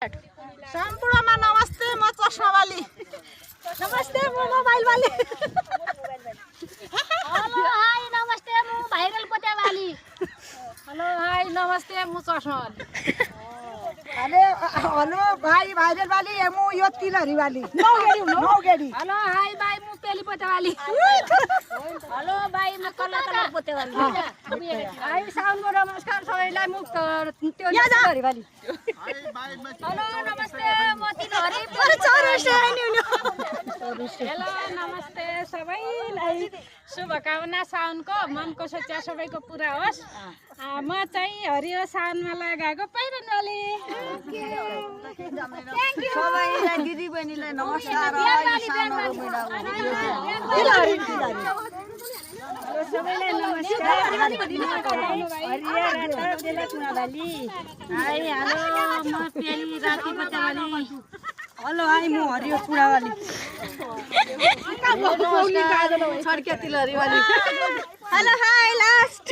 सम्पूर्णमा नमस्ते, म चस्मा वाली। नमस्ते, म मोबाइल वाली। हेलो हाय नमस्ते, म भाइरल पोते वाली। हेलो हाय नमस्ते, म चस्मा वाली। हेलो भाइ भाइरल वाली, म यो तिलहरी वाली। नौगेडी। हेलो हाय बाई, म पेली पोते वाली। हेलो भाइ, म कलर पोते वाली। हाय साउनको नमस्कार सबैलाई, म त्यो तिलहरी वाली। हेलो नमस्ते, म तिलहरी। हेलो नमस्ते सबैलाई, शुभकामना साउनको, मनको सोचा सबैको पुरा होस्। म चाहिँ हरियो साउनमा लगाएको पहिरन वाली। सबैलाई दिदी बहिनीलाई नमस्कार। सबैलाई नमस्कार। हेलो म पेली राति पोते वाली। हेलो हाई, म हरियो चुडा वाली। छड्के तिलहरी वाली। Hello hi last.